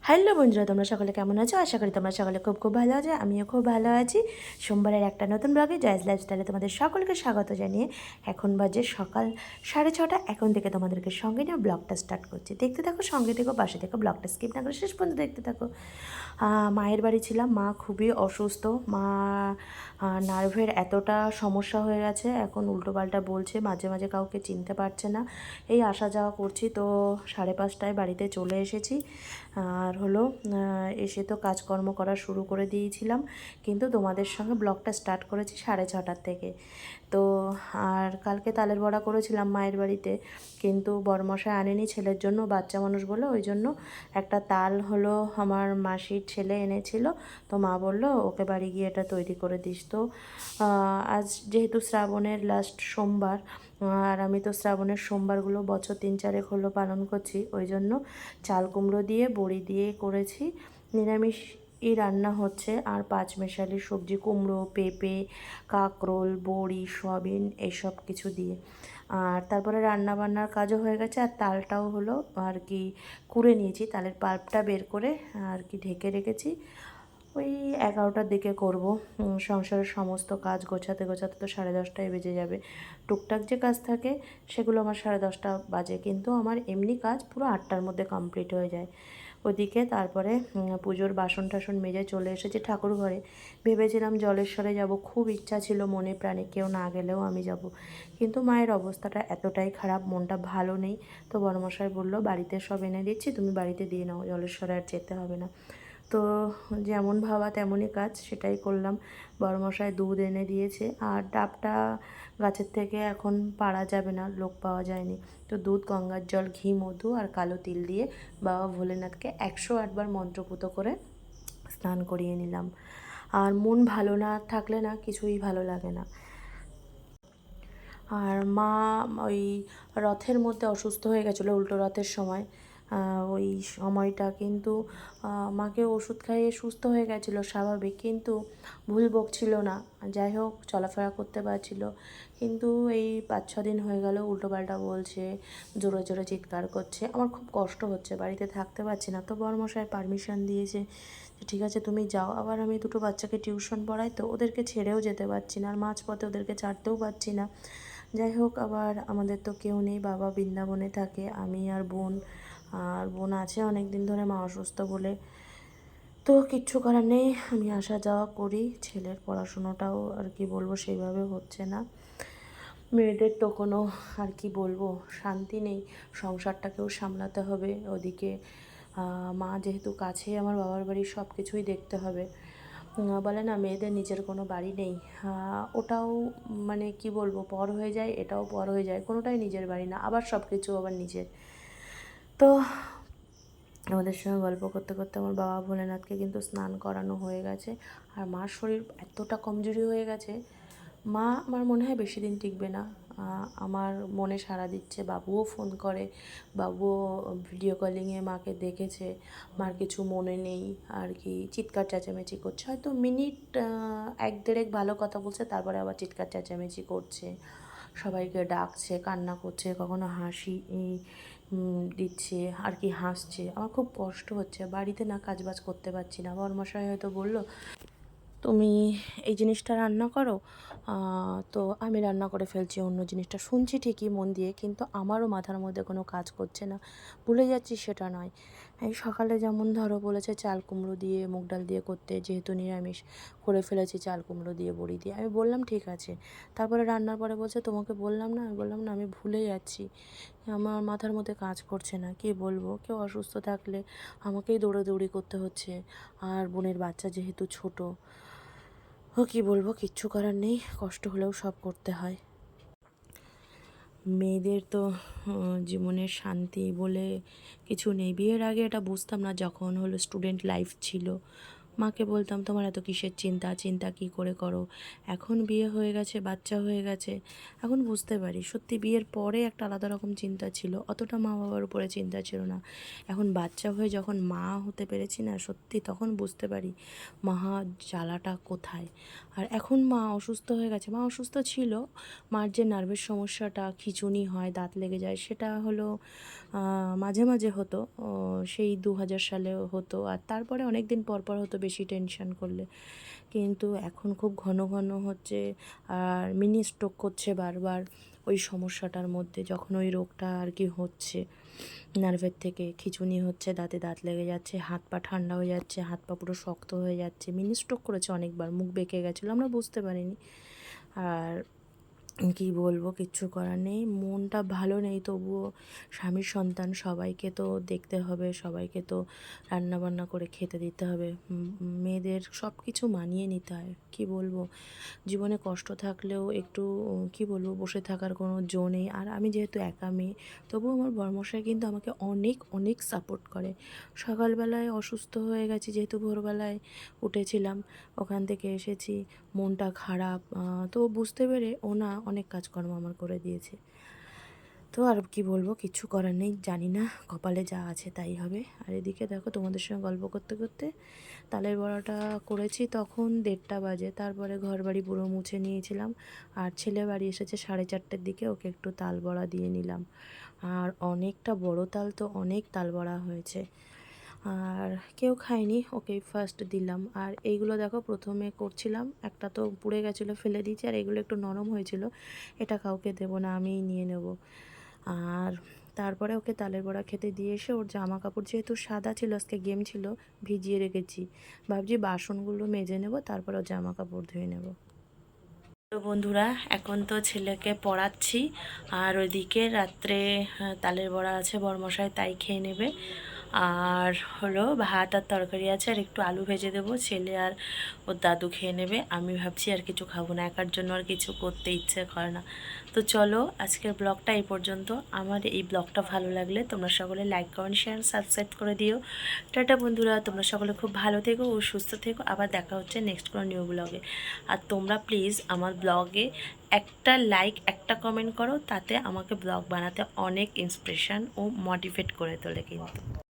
Hello বন্ধুরা, তোমরা সকলে কেমন আছো? আশা করি তোমরা সকলে খুব খুব ভালো আছো। আমিও খুব ভালো আছি। সোমবারের একটা নতুন ব্লগে জয়েস লাইফস্টাইলে তোমাদের সকলকে স্বাগত জানিয়ে এখন বাজে সকাল 6:30। এখন থেকে তোমাদেরকে সঙ্গে নিয়ে ব্লগটা স্টার্ট করছি। দেখতে থাকো, সঙ্গে থেকো, পাশে থেকো, ব্লগটা স্কিপ না করে শেষ পর্যন্ত দেখতে থাকো। মায়ের বাড়ি ছিলাম। মা খুবই অসুস্থ। মা নার্ভের এতটা সমস্যা হয়ে গেছে, এখন উল্টোপাল্টা বলছে, মাঝে মাঝে কাউকে চিনতে পারছে না। এই আসা যাওয়া করছি, তো 5:30টায় বাড়িতে চলে এসেছি। আর হলো এসে তো কাজকর্ম করা শুরু করে দিয়েছিলাম, কিন্তু তোমাদের সঙ্গে ব্লগটা স্টার্ট করেছি 6:30টার থেকে। তো আর কালকে তালের বড়া করেছিলাম মায়ের বাড়িতে, কিন্তু বড়মশাই আনেনি, ছেলের জন্য, বাচ্চা মানুষ বলে ওই জন্য একটা তাল হলো আমার মাসির ছেলে এনেছিল। তো মা বলল ওকে বাড়ি গিয়ে এটা তৈরি করে দিস। তো আজ যেহেতু শ্রাবণের লাস্ট সোমবার, আর আমি তো শ্রাবণের সোমবারগুলো বছর 3-4 হলো পালন করছি, ওই জন্য চাল কুমড়ো দিয়ে বড়ি দিয়ে করেছি। নিরামিষই রান্না হচ্ছে, আর পাঁচমেশালি সবজি, কুমড়ো, পেঁপে, কাঁকরোল, বড়ি, সয়াবিন, এইসব কিছু দিয়ে। আর তারপরে রান্না বান্নার কাজও হয়ে গেছে, আর তালটাও হলো আর কি কুড়ে নিয়েছি, তালের পাল্পটা বের করে আর কি ঢেকে রেখেছি। ওই 11টার দিকে করব। সংসারের সমস্ত কাজ গোছাতে গোছাতে তো 10:30টায় বেজে যাবে। টুকটাক যে কাজ থাকে সেগুলো আমার 10:30 বাজে, কিন্তু আমার এমনি কাজ পুরো 8টার মধ্যে কমপ্লিট হয়ে যায়। ওদিকে তারপরে পুজোর বাসন টাসন মেজে চলে এসেছি ঠাকুর ঘরে। ভেবেছিলাম জলেশ্বরে যাব, খুব ইচ্ছা ছিল মনে প্রাণে, কেউ না গেলেও আমি যাব, কিন্তু মায়ের অবস্থাটা এতটাই খারাপ, মনটা ভালো নেই। তো বড়মশাই বলল বাড়িতে সব এনে দিচ্ছি, তুমি বাড়িতে দিয়ে নাও, জলেশ্বরে আর যেতে হবে না। তো যেমন ভাবা তেমনই কাজ, সেটাই করলাম। বড়মশাই দুধ এনে দিয়েছে, আর ডাবটা গাছের থেকে এখন পাড়া যাবে না, লোক পাওয়া যায়নি। তো দুধ, গঙ্গার জল, ঘি, মধু আর কালো তিল দিয়ে বাবা ভোলেনাথকে 108বার মন্ত্রপুত করে স্নান করিয়ে নিলাম। আর মন ভালো না থাকলে না কিছুই ভালো লাগে না। আর মা ওই রথের মধ্যে অসুস্থ হয়ে গেছিলো, উল্টো রথের সময়। ওই সময়টা কিন্তু মাকে ওষুধ খাইয়ে সুস্থ হয়ে গেছিলো স্বাভাবিক, কিন্তু ভুল বকছিল না। যাই হোক, চলাফেরা করতে পারছিল, কিন্তু এই 5-6 দিন হয়ে গেল উল্টোপাল্টা বলছে, জোরে জোরে চিৎকার করছে। আমার খুব কষ্ট হচ্ছে, বাড়িতে থাকতে পারছি না। তো বড়মশাই পারমিশন দিয়েছে যে ঠিক আছে তুমি যাও। আবার আমি দুটো বাচ্চাকে টিউশন পড়াই, তো ওদেরকে ছেড়েও যেতে পারছি না, আর মাঝপথে ওদেরকে ছাড়তেও পারছি না। যাই হোক, আবার আমাদের তো কেউ নেই, বাবা বৃন্দাবনে থাকে, আমি আর বোন। আর বোন আছে অনেক দিন ধরে মা অসুস্থ বলে। তো কিচ্ছু করার নেই, আমি আসা যাওয়া করি। ছেলের পড়াশুনোটাও আর কি বলবো সেইভাবে হচ্ছে না। মেয়েদের তো কোনো আর কি বলবো শান্তি নেই, সংসারটাকেও সামলাতে হবে। ওদিকে মা যেহেতু কাছেই, আমার বাবার বাড়ি, সব কিছুই দেখতে হবে। বলে না মেয়েদের নিজের কোনো বাড়ি নেই, ওটাও মানে কি বলবো পর হয়ে যায়, এটাও পর হয়ে যায়, কোনোটাই নিজের বাড়ি না, আবার সব কিছু আবার নিজের। তো আমাদের সঙ্গে গল্প করতে করতে আমার বাবা ভোলেনাথকে কিন্তু স্নান করানো হয়ে গেছে। আর মার শরীর এতটা কমজোরি হয়ে গেছে, মা আমার মনে হয় বেশি দিন টিকবে না। আমার মনে সাড়া দিচ্ছে, বাবুও ফোন করে, বাবুও ভিডিও কলিংয়ে মাকে দেখেছে, মার কিছু মনে নেই আর কি, চিৎকার চেঁচামেচি করছে, হয়তো মিনিট 1-1.5 ভালো কথা বলছে, তারপরে আবার চিৎকার চেঁচামেচি করছে, সবাইকে ডাকছে, কান্না করছে, কখনো হাসি দিচ্ছে আর কি, হাসছে। আমার খুব কষ্ট হচ্ছে, বাড়িতে না কাজবাজ করতে পারছি না। বড়মশাই হয়তো বললো তুমি এই জিনিসটা রান্না করো, তো আমি রান্না করে ফেলছি অন্য জিনিসটা, শুনছি ঠিকই মন দিয়ে, কিন্তু আমারও মাথার মধ্যে কোনো কাজ করছে না, ভুলে যাচ্ছি সেটা নয়। এই সকালে যেমন ধরো বলেছে চাল কুমড়ো দিয়ে মুগ ডাল দিয়ে করতে, যেহেতু নিরামিষ, করে ফেলেছি চাল কুমড়ো দিয়ে বড়ি দিয়ে। আমি বললাম ঠিক আছে। তারপরে রান্নার পরে বলছে তোমাকে বললাম না, আমি বললাম না আমি ভুলে যাচ্ছি, আমার মাথার মধ্যে কাজ করছে না। কী বলবো, কেউ অসুস্থ থাকলে আমাকেই দৌড়াদৌড়ি করতে হচ্ছে, আর বোনের বাচ্চা যেহেতু ছোট, কী বলবো, কিচ্ছু করার নেই, কষ্ট হলেও সব করতে হয়। মেয়েদের তো জীবনের শান্তি বলে কিছু নেই। বিয়ের আগে এটা বুঝতাম না, যখন হলো স্টুডেন্ট লাইফ ছিল, মাকে বলতাম তোমার এত কিসের চিন্তা, চিন্তা কী করে করো, এখন বিয়ে হয়ে গেছে, বাচ্চা হয়ে গেছে, এখন বুঝতে পারি সত্যি বিয়ের পরে একটা আলাদা রকম চিন্তা ছিল, অতটা মা বাবার উপরে চিন্তা ছিল না। এখন বাচ্চা হয়ে যখন মা হতে পেরেছি না, সত্যি তখন বুঝতে পারি মহা জ্বালাটা কোথায়। আর এখন মা অসুস্থ হয়ে গেছে, মা অসুস্থ ছিল, মার যে নার্ভের সমস্যাটা, খিঁচুনি হয়, দাঁত লেগে যায়, সেটা হলো মাঝে মাঝে হতো, সেই 2000 সালেও হতো, আর তারপরে অনেক দিন পর পর হতো বেশি টেনশন করলে। কিন্তু এখন খুব ঘন ঘন হচ্ছে, আর মিনি স্ট্রোক করছে বারবার ওই সমস্যাটার মধ্যে, যখন ওই রোগটা আর কি হচ্ছে, নার্ভের থেকে খিঁচুনি হচ্ছে, দাঁতে দাঁত লেগে যাচ্ছে, হাত পা ঠান্ডা হয়ে যাচ্ছে, হাত পা পুরো শক্ত হয়ে যাচ্ছে, মিনি স্ট্রোক করেছে অনেকবার, মুখ বেঁকে গেছিলো, আমরা বুঝতে পারিনি। আর কি বলবো, কিচ্ছু করার নেই, মনটা ভালো নেই, তবুও স্বামীর সন্তান, সবাইকে তো দেখতে হবে, সবাইকে তো রান্না বান্না করে খেতে দিতে হবে, মেয়েদের সব কিছু মানিয়ে নিতে হয়। কি বলবো, জীবনে কষ্ট থাকলেও একটু কি বলবো, বসে থাকার কোনো জো নেই। আর আমি যেহেতু একা মেয়ে, তবুও আমার বরমশাই কিন্তু আমাকে অনেক অনেক সাপোর্ট করে। সকালবেলায় অসুস্থ হয়ে গেছি যেহেতু, ভোরবেলায় উঠেছিলাম, ওখান থেকে এসেছি, মনটা খারাপ, তো বুঝতে পেরে ও না অনেক কাজকর্ম আমার করে দিয়েছে। তো আর কি বলবো, কিচ্ছু করার নেই, জানি না, কপালে যা আছে তাই হবে। আর এদিকে দেখো তোমাদের সঙ্গে গল্প করতে করতে তালের বড়াটা করেছি, তখন 1:30 বাজে, তারপরে ঘর বাড়ি পুরো মুছে নিয়েছিলাম। আর ছেলে বাড়ি এসেছে 4:30টার দিকে, ওকে একটু তাল বড়া দিয়ে নিলাম। আর অনেকটা বড় তাল, তো অনেক তাল বড়া হয়েছে, আর কেউ খায়নি, ওকেই ফার্স্ট দিলাম। আর এইগুলো দেখো প্রথমে করছিলাম, একটা তো পুড়ে গেছিলো ফেলে দিয়েছি, আর এগুলো একটু নরম হয়েছিল, এটা কাউকে দেবো না, আমিই নিয়ে নেব। আর তারপরে ওকে তালের বড়া খেতে দিয়ে এসে, ওর জামা কাপড় যেহেতু সাদা ছিল, আজকে গেম ছিল, ভিজিয়ে রেখেছি, ভাবছি বাসনগুলো মেজে নেব, তারপর ওর জামা কাপড় ধুয়ে নেব। তো বন্ধুরা, এখন তো ছেলেকে পড়াচ্ছি, আর ওইদিকে রাত্রে তালের বড়া আছে, বরমশাই তাই খেয়ে নেবে। আর হলো ভাত আর তরকারি আছে, আর একটু আলু ভেজে দেবো, ছেলে আর ওর দাদু খেয়ে নেবে। আমি ভাবছি আর কিছু খাবো না, একার জন্য আর কিছু করতে ইচ্ছে করে না। তো চলো, আজকের ব্লগটা এই পর্যন্ত। আমার এই ব্লগটা ভালো লাগলে তোমরা সকলে লাইক, কমেন্ট, শেয়ার, সাবস্ক্রাইব করে দিও। টাটা বন্ধুরা, তোমরা সকলে খুব ভালো থেকো ও সুস্থ থেকো, আবার দেখা হচ্ছে নেক্সট কোনো নিউ ব্লগে। আর তোমরা প্লিজ আমার ব্লগে একটা লাইক, একটা কমেন্ট করো, তাতে আমাকে ব্লগ বানাতে অনেক ইন্সপিরেশান ও মোটিভেট করে তোলে কিন্তু।